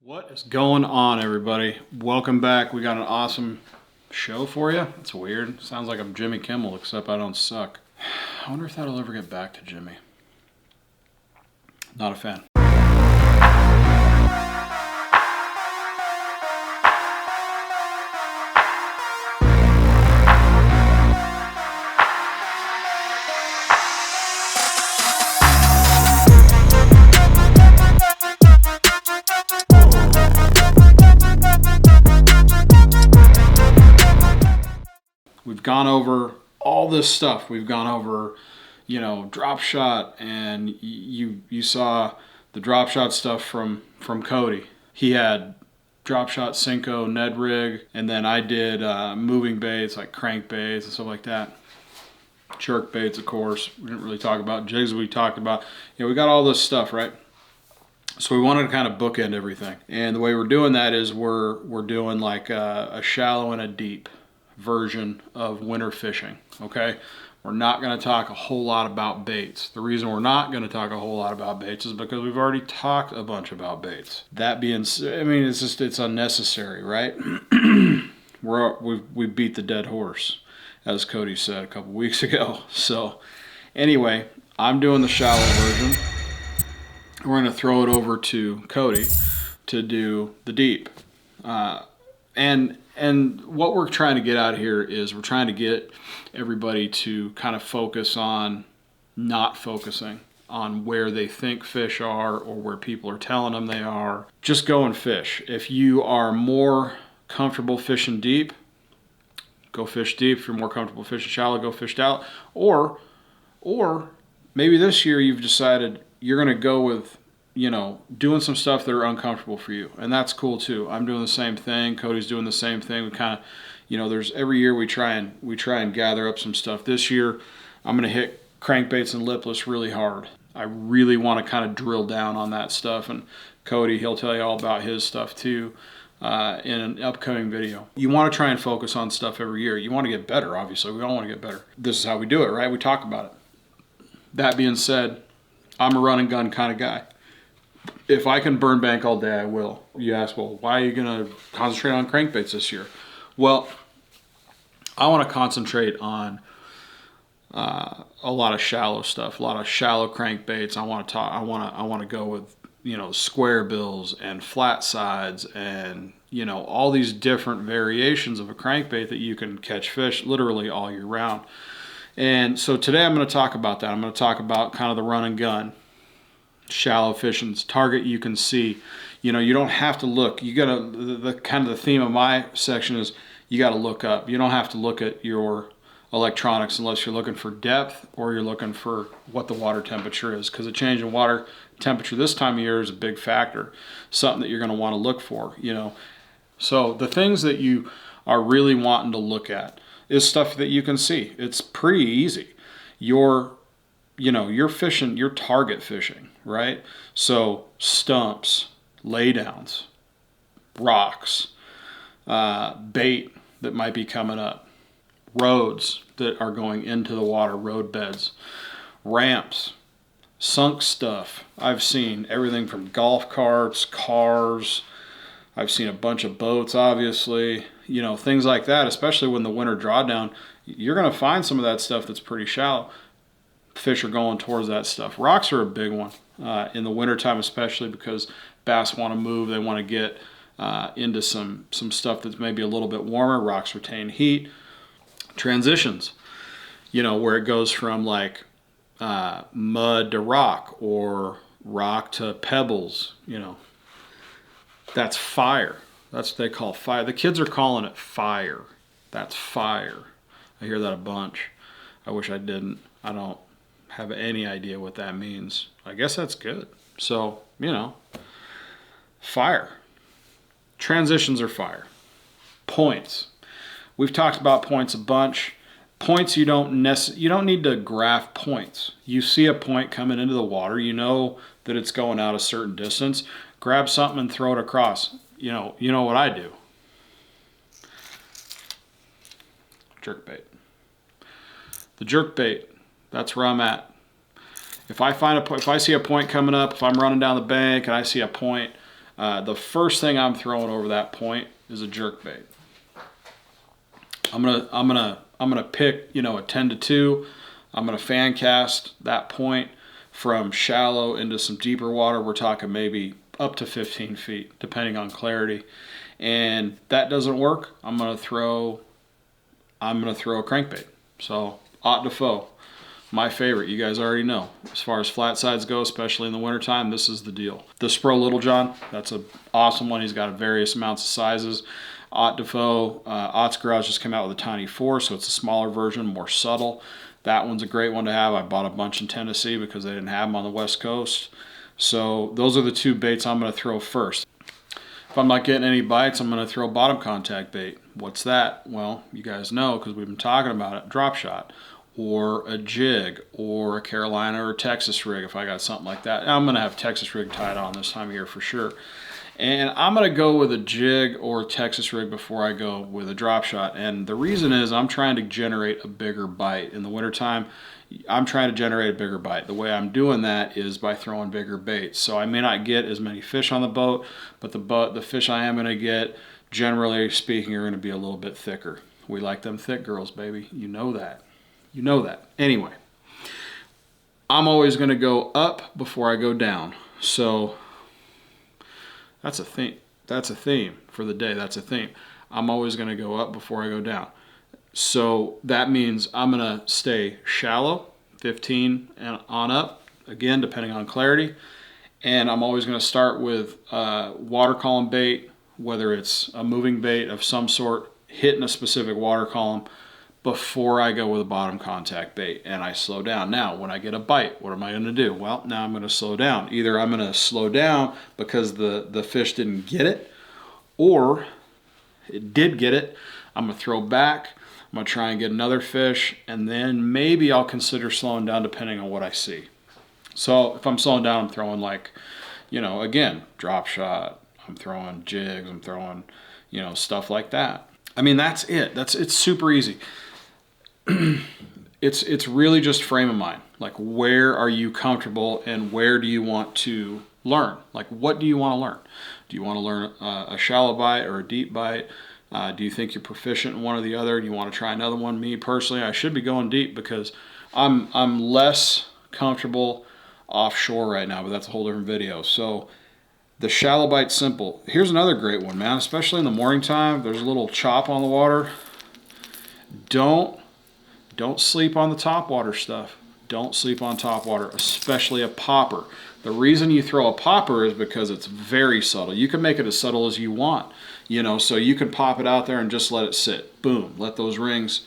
What is going on, everybody? Welcome back. We got an awesome show for you. It's weird. Sounds like I'm Jimmy Kimmel, except I don't suck. I wonder if that'll ever get back to Jimmy. Not a fan. We've gone over all this stuff. We've gone over, drop shot, and you saw the drop shot stuff from Cody. He had drop shot, Senko, Ned rig, and then I did moving baits like crank baits and stuff like that. Jerk baits, of course. We didn't really talk about jigs. We talked about, we got all this stuff, right? So we wanted to kind of bookend everything, and the way we're doing that is we're doing like a shallow and a deep version of winter fishing. Okay, we're not going to talk a whole lot about baits. The reason we're not going to talk a whole lot about baits is because we've already talked a bunch about baits. That being said, it's unnecessary, right? we beat the dead horse, as Cody said a couple weeks ago. So anyway, I'm doing the shallow version. We're going to throw it over to Cody to do the deep. And what we're trying to get out here is we're trying to get everybody to kind of focus on not focusing on where they think fish are or where people are telling them they are. Just go and fish. If you are more comfortable fishing deep, go fish deep. If you're more comfortable fishing shallow, go fish out. Or maybe this year you've decided you're going to go with doing some stuff that are uncomfortable for you, and that's cool too. I'm doing the same thing. Cody's doing the same thing. We kind of, there's every year we try and gather up some stuff. This year, I'm gonna hit crankbaits and lipless really hard. I really want to kind of drill down on that stuff, and Cody, he'll tell you all about his stuff too in an upcoming video. You want to try and focus on stuff every year. You want to get better, obviously. We all want to get better. This is how we do it, right? We talk about it. That being said, I'm a run and gun kind of guy. If I can burn bank all day, I will. You ask, well, why are you going to concentrate on crankbaits this year? Well, I want to concentrate on a lot of shallow stuff, a lot of shallow crankbaits. I want to go with Squarebills and flat sides and all these different variations of a crankbait that you can catch fish literally all year round. And so today I'm going to talk about that. I'm going to talk about kind of the run and gun. Shallow fishing target you can see. You don't have to look. You gotta, the kind of the theme of my section is you got to look up. You don't have to look at your electronics unless you're looking for depth or you're looking for what the water temperature is, because a change in water temperature this time of year is a big factor, something that you're going to want to look for. So the things that you are really wanting to look at is stuff that you can see. It's pretty easy. You're fishing, you're target fishing, right? So stumps, laydowns, rocks, bait that might be coming up, roads that are going into the water, road beds, ramps, sunk stuff. I've seen everything from golf carts, cars. I've seen a bunch of boats, obviously, things like that, especially when the winter drawdown. You're going to find some of that stuff that's pretty shallow. Fish are going towards that stuff. Rocks are a big one in the wintertime, especially because bass want to move. They want to get into some stuff that's maybe a little bit warmer. Rocks retain heat. Transitions, where it goes from like mud to rock or rock to pebbles, that's fire. That's what they call fire. The kids are calling it fire. That's fire. I hear that a bunch. I wish I didn't. I don't have any idea what that means. I guess that's good. So, fire. Transitions are fire. Points. We've talked about points a bunch. Points, you don't need to graph points. You see a point coming into the water, you know that it's going out a certain distance. Grab something and throw it across. You know what I do. Jerkbait. The jerkbait. That's where I'm at. If I see a point coming up, if I'm running down the bank and I see a point, The first thing I'm throwing over that point is a jerkbait. I'm gonna pick, you know, a 10 to 2. I'm gonna fan cast that point from shallow into some deeper water. We're talking maybe up to 15 feet, depending on clarity. And that doesn't work, I'm gonna throw a crankbait. So Haute de Faux, my favorite, you guys already know. As far as flat sides go, especially in the wintertime, this is the deal. The Spro Little John, that's an awesome one. He's got various amounts of sizes. Haute de Faux, Haute's Garage just came out with a tiny 4, so it's a smaller version, more subtle. That one's a great one to have. I bought a bunch in Tennessee because they didn't have them on the West Coast. So those are the 2 baits I'm going to throw first. If I'm not getting any bites, I'm going to throw bottom contact bait. What's that? Well, you guys know because we've been talking about it. Drop shot, or a jig, or a Carolina or Texas rig if I got something like that. I'm going to have Texas rig tied on this time of year for sure. And I'm going to go with a jig or a Texas rig before I go with a drop shot. And the reason is I'm trying to generate a bigger bite. In the wintertime, I'm trying to generate a bigger bite. The way I'm doing that is by throwing bigger baits. So I may not get as many fish on the boat, but the fish I am going to get, generally speaking, are going to be a little bit thicker. We like them thick girls, baby. You know that. You know that. Anyway, I'm always going to go up before I go down. So that's a theme. That's a theme for the day. That's a theme. I'm always going to go up before I go down. So that means I'm going to stay shallow, 15 and on up, again, depending on clarity. And I'm always going to start with water column bait, whether it's a moving bait of some sort, hitting a specific water column before I go with a bottom contact bait, and I slow down. Now, when I get a bite, what am I going to do? Well, now I'm going to slow down. Either I'm going to slow down because the fish didn't get it, or it did get it. I'm going to throw back. I'm going to try and get another fish, and then maybe I'll consider slowing down depending on what I see. So if I'm slowing down, I'm throwing, like, you know, again, drop shot. I'm throwing jigs. I'm throwing, you know, stuff like that. I mean, that's it. It's super easy. It's really just frame of mind. Like, where are you comfortable and where do you want to learn? Like, what do you want to learn? Do you want to learn a shallow bite or a deep bite? Do you think you're proficient in one or the other? Do you want to try another one? Me personally, I should be going deep because I'm less comfortable offshore right now, but that's a whole different video. So the shallow bite's simple. Here's another great one, man, especially in the morning time. There's a little chop on the water. Don't sleep on the topwater stuff. Don't sleep on topwater, especially a popper. The reason you throw a popper is because it's very subtle. You can make it as subtle as you want, you know, so you can pop it out there and just let it sit. Boom, let those rings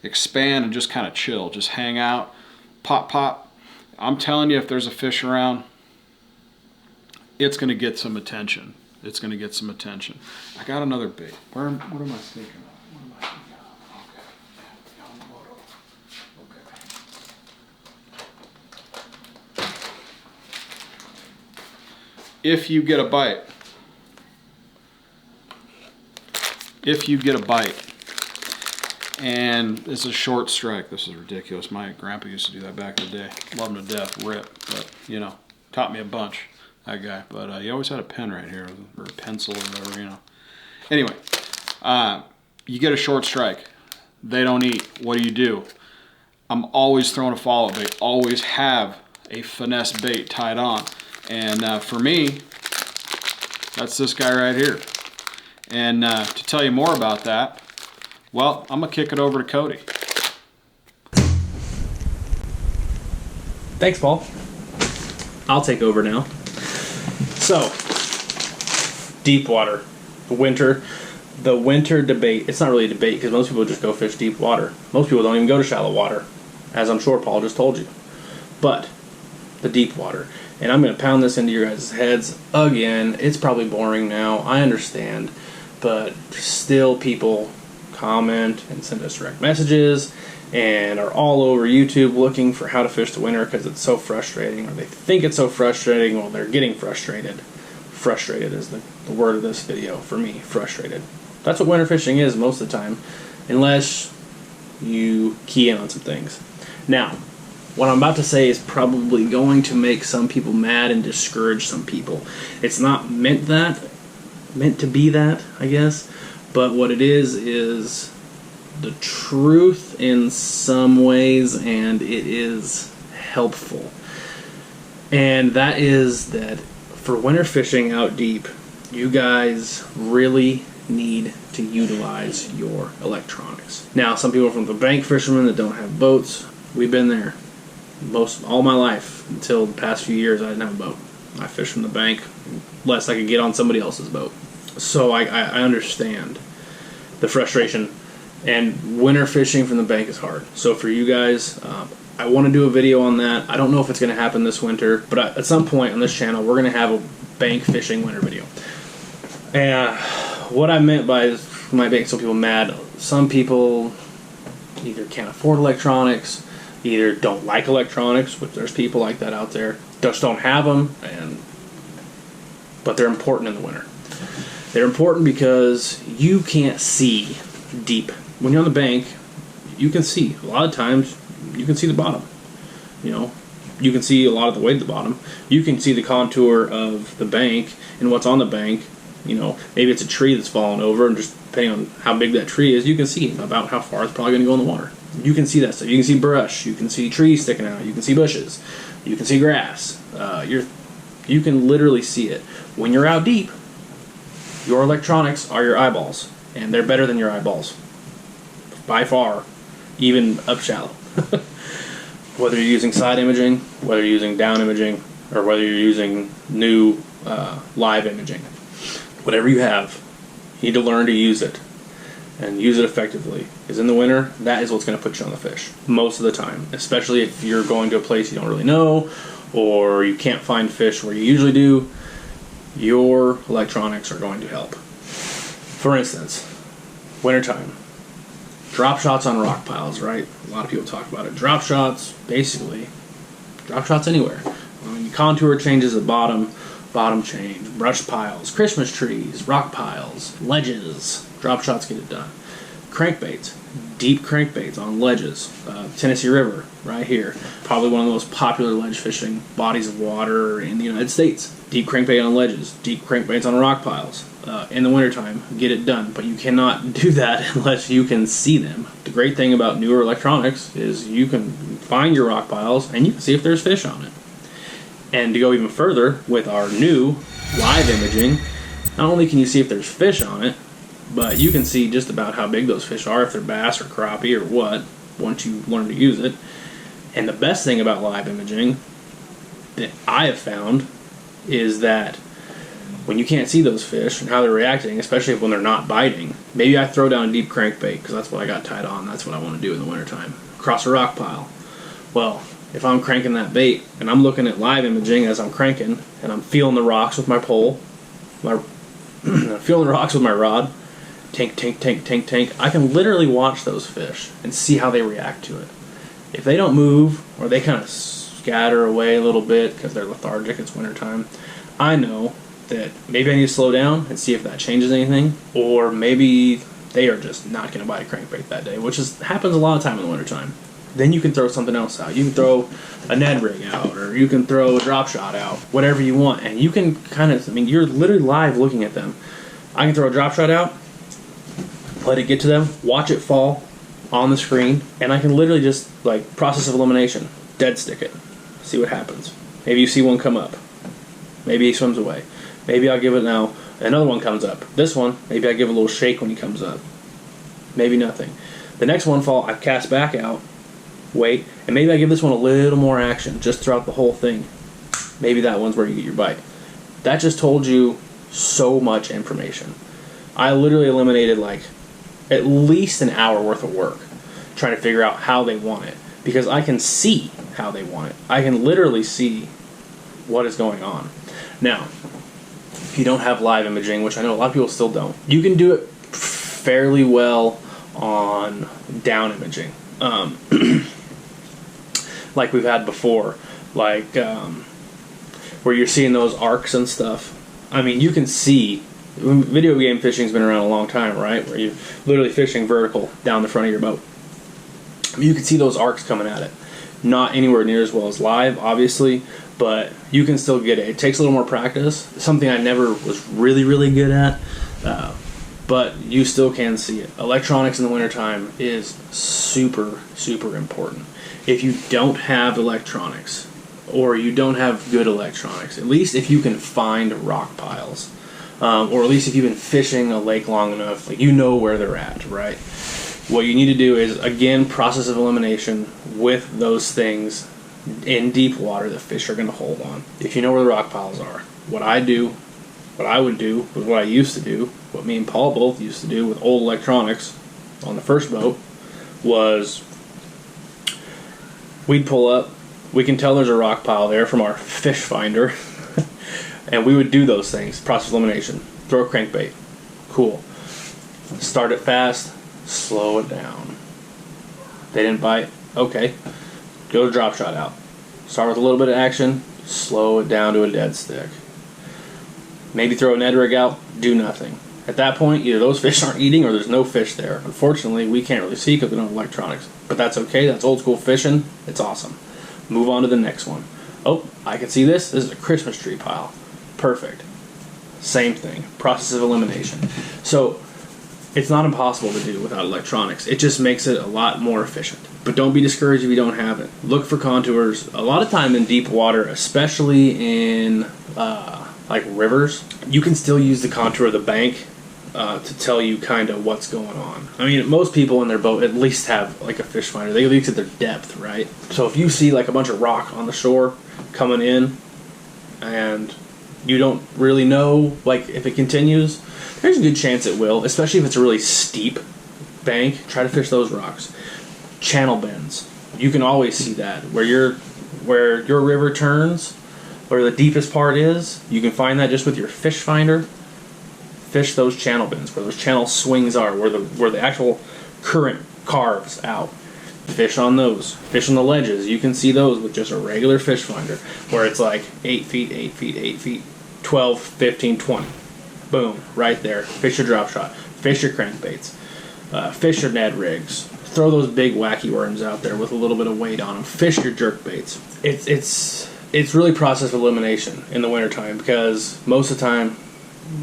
expand and just kind of chill. Just hang out, pop, pop. I'm telling you, if there's a fish around, it's going to get some attention. It's going to get some attention. I got another bait. What am I thinking of? What am I thinking of? If you get a bite, and it's a short strike, this is ridiculous. My grandpa used to do that back in the day. Love him to death, rip, but you know, taught me a bunch, that guy. But he always had a pen right here, or a pencil or whatever, you know. Anyway, you get a short strike. They don't eat. What do? I'm always throwing a follow bait. Always have a finesse bait tied on. And for me, that's this guy right here. And to tell you more about that, well, I'm going to kick it over to Cody. Thanks, Paul. I'll take over now. So, deep water, the winter debate. It's not really a debate because most people just go fish deep water. Most people don't even go to shallow water, as I'm sure Paul just told you. But the deep water. And I'm going to pound this into your guys' heads again. It's probably boring now. I understand. But still people comment and send us direct messages and are all over YouTube looking for how to fish the winter because it's so frustrating, or they think it's so frustrating. Well, they're getting frustrated. Frustrated is the word of this video for me. Frustrated. That's what winter fishing is most of the time, unless you key in on some things. Now, what I'm about to say is probably going to make some people mad and discourage some people. It's not meant to be that, I guess. But what it is the truth in some ways, and it is helpful. And that is that for winter fishing out deep, you guys really need to utilize your electronics. Now, some people from the bank fishermen that don't have boats, we've been there all my life until the past few years. I didn't have a boat. I fished from the bank unless I could get on somebody else's boat. So I understand the frustration, and winter fishing from the bank is hard. So for you guys, I want to do a video on that. I don't know if it's going to happen this winter, but at some point on this channel, we're going to have a bank fishing winter video. And what I meant by my making some people mad, some people either can't afford electronics, either don't like electronics, which there's people like that out there, just don't have them, but they're important in the winter. They're important because you can't see deep. When you're on the bank, you can see. A lot of times, you can see the bottom. You know, you can see a lot of the way to the bottom. You can see the contour of the bank and what's on the bank. You know, maybe it's a tree that's fallen over, and just depending on how big that tree is, you can see about how far it's probably going to go in the water. You can see that stuff. You can see brush. You can see trees sticking out. You can see bushes. You can see grass. You can literally see it. When you're out deep, your electronics are your eyeballs, and they're better than your eyeballs. By far, even up shallow. Whether you're using side imaging, whether you're using down imaging, or whether you're using new live imaging. Whatever you have, you need to learn to use it and use it effectively. Because in the winter, that is what's going to put you on the fish most of the time. Especially if you're going to a place you don't really know, or you can't find fish where you usually do, your electronics are going to help. For instance, wintertime. Drop shots on rock piles, right? A lot of people talk about it. Drop shots, basically, drop shots anywhere. Contour changes at bottom change, brush piles, Christmas trees, rock piles, ledges. Drop shots get it done. Crankbaits, deep crankbaits on ledges. Tennessee River, right here. Probably one of the most popular ledge fishing bodies of water in the United States. Deep crankbait on ledges, deep crankbaits on rock piles. In the wintertime, get it done. But you cannot do that unless you can see them. The great thing about newer electronics is you can find your rock piles and you can see if there's fish on it. And to go even further, with our new live imaging, not only can you see if there's fish on it, but you can see just about how big those fish are, if they're bass or crappie or what, once you learn to use it. And the best thing about live imaging that I have found is that when you can't see those fish and how they're reacting, especially when they're not biting, maybe I throw down a deep crankbait because that's what I got tied on. That's what I want to do in the wintertime. Across a rock pile. Well, if I'm cranking that bait and I'm looking at live imaging as I'm cranking and I'm feeling the rocks with my pole, feeling the rocks with my rod, tink, tink, tink, tink, tink, I can literally watch those fish and see how they react to it. If they don't move or they kind of scatter away a little bit because they're lethargic, it's wintertime, I know that maybe I need to slow down and see if that changes anything, or maybe they are just not going to bite a crankbait that day, which happens a lot of time in the wintertime. Then you can throw something else out. You can throw a Ned rig out, or you can throw a drop shot out, whatever you want. And you can kind of, you're literally live looking at them. I can throw a drop shot out, let it get to them, watch it fall on the screen, and I can literally just, process of elimination, dead stick it, see what happens. Maybe you see one come up. Maybe he swims away. Maybe I'll give it now, another one comes up. This one, maybe I give a little shake when he comes up. Maybe nothing. The next one I cast back out, wait, and maybe I give this one a little more action just throughout the whole thing. Maybe that one's where you get your bite. That just told you so much information. I literally eliminated at least an hour worth of work trying to figure out how they want it, because I can see how they want it. I can literally see what is going on. Now, if you don't have live imaging, which I know a lot of people still don't, you can do it fairly well on down imaging. Like we've had before, where you're seeing those arcs and stuff. You can see, video game fishing's been around a long time, right? Where you're literally fishing vertical down the front of your boat. You can see those arcs coming at it. Not anywhere near as well as live, obviously, but you can still get it. It takes a little more practice. Something I never was really, really good at, but you still can see it. Electronics in the wintertime is super, super important. If you don't have electronics, or you don't have good electronics, at least if you can find rock piles, or at least if you've been fishing a lake long enough, like you know where they're at, right? What you need to do is, again, process of elimination with those things in deep water that fish are going to hold on. If you know where the rock piles are, what I would do, was what I used to do, what me and Paul both used to do with old electronics on the first boat, was we'd pull up, we can tell there's a rock pile there from our fish finder, and we would do those things, process of elimination, throw a crankbait, cool, start it fast, slow it down. They didn't bite, okay, go to drop shot out. Start with a little bit of action, slow it down to a dead stick. Maybe throw a Ned rig out, do nothing. At that point, either those fish aren't eating or there's no fish there. Unfortunately, we can't really see because we don't have electronics. But that's okay, that's old school fishing, it's awesome. Move on to the next one. Oh, I can see this. This is a Christmas tree pile. Perfect. Same thing, process of elimination. So, it's not impossible to do without electronics. It just makes it a lot more efficient. But don't be discouraged if you don't have it. Look for contours. A lot of time in deep water, especially in like rivers, you can still use the contour of the bank to tell you kind of what's going on. I mean, most people in their boat at least have like a fish finder. They at least at their depth, right? So if you see like a bunch of rock on the shore coming in and you don't really know like if it continues, there's a good chance it will, especially if it's a really steep bank. Try to fish those rocks. Channel bends. You can always see that. Where your river turns, where the deepest part is, you can find that just with your fish finder. Fish those channel bends, where those channel swings are, where the actual current carves out. Fish on those. Fish on the ledges. You can see those with just a regular fish finder, where it's like 8 feet, 8 feet, 8 feet, 12, 15, 20. Boom, right there. Fish your drop shot. Fish your crankbaits. Fish your Ned rigs. Throw those big wacky worms out there with a little bit of weight on them. Fish your jerk baits. It's really process of elimination in the wintertime, because most of the time,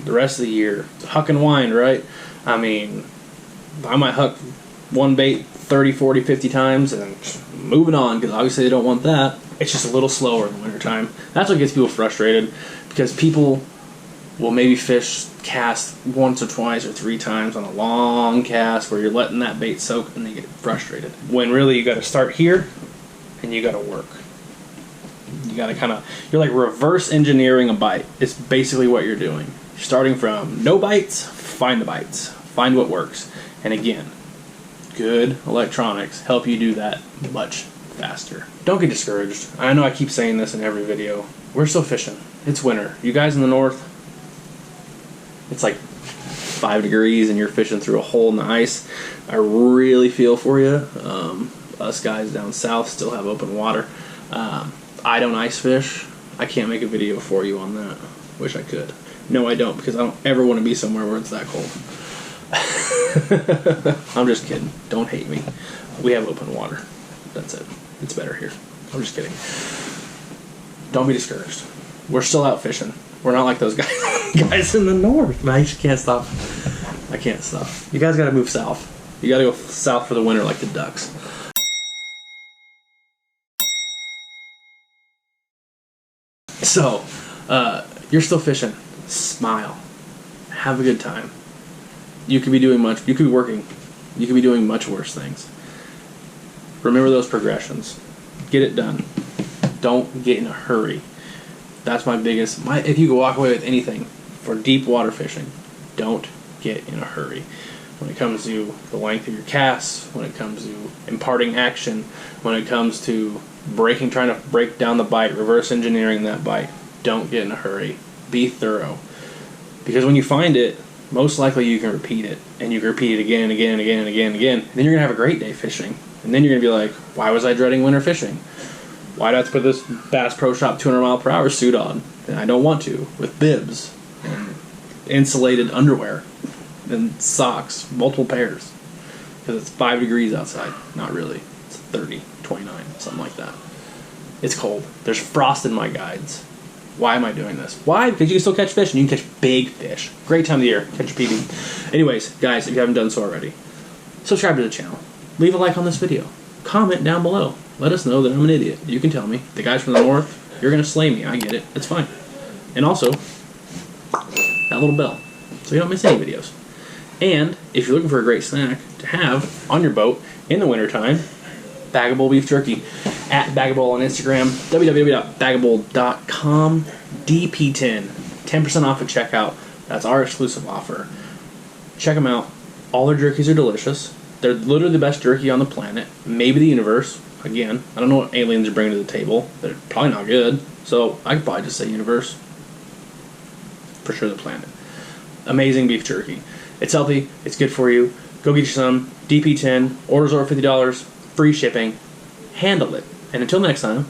the rest of the year, it's huck and wind, right? I mean, I might huck one bait 30, 40, 50 times and moving on, because obviously they don't want that. It's just a little slower in the wintertime. That's what gets people frustrated, because people will maybe cast once or twice or 3 times on a long cast where you're letting that bait soak and they get frustrated. When really you got to start here and you got to work. You got to you're like reverse engineering a bite. It's basically what you're doing. You're starting from no bites, find the bites. Find what works. And again, good electronics help you do that much faster. Don't get discouraged. I know I keep saying this in every video. We're still fishing. It's winter. You guys in the north, it's like 5 degrees and you're fishing through a hole in the ice. I really feel for you. Us guys down south still have open water. I don't ice fish. I can't make a video for you on that. Wish I could. No, I don't, because I don't ever want to be somewhere where it's that cold. I'm just kidding. Don't hate me. We have open water. That's it. It's better here. I'm just kidding. Don't be discouraged. We're still out fishing. We're not like those guys in the north. I just can't stop. I can't stop. You guys got to move south. You got to go south for the winter like the ducks. So, you're still fishing. Smile. Have a good time. You could be doing much. You could be working. You could be doing much worse things. Remember those progressions. Get it done. Don't get in a hurry. That's my biggest. If you could walk away with anything for deep water fishing, don't get in a hurry. When it comes to the length of your casts, when it comes to imparting action, when it comes to trying to break down the bite, reverse engineering that bite, don't get in a hurry. Be thorough. Because when you find it, most likely you can repeat it. And you can repeat it again and again and again and again and again. And then you're going to have a great day fishing. And then you're going to be like, why was I dreading winter fishing? Why do I have to put this Bass Pro Shop 200 mile per hour suit on? And I don't want to. With bibs and insulated underwear and socks, multiple pairs. Because it's 5 degrees outside. Not really. It's 30, 29, something like that. It's cold. There's frost in my guides. Why am I doing this? Why? Because you can still catch fish, and you can catch big fish. Great time of the year. Catch a PB. Anyways, guys, if you haven't done so already, subscribe to the channel. Leave a like on this video. Comment down below. Let us know that I'm an idiot. You can tell me. The guys from the north, you're going to slay me. I get it. It's fine. And also, that little bell, so you don't miss any videos. And if you're looking for a great snack to have on your boat in the wintertime, Baggable beef jerky at Baggable on Instagram, www.baggable.com, DP10, 10% off at checkout. That's our exclusive offer. Check them out. All their jerkies are delicious. They're literally the best jerky on the planet, maybe the universe. Again, I don't know what aliens are bringing to the table. They're probably not good, so I could probably just say universe. For sure the planet. Amazing beef jerky. It's healthy. It's good for you. Go get you some. DP10. Orders over $50. Free shipping. Handle it. And until next time,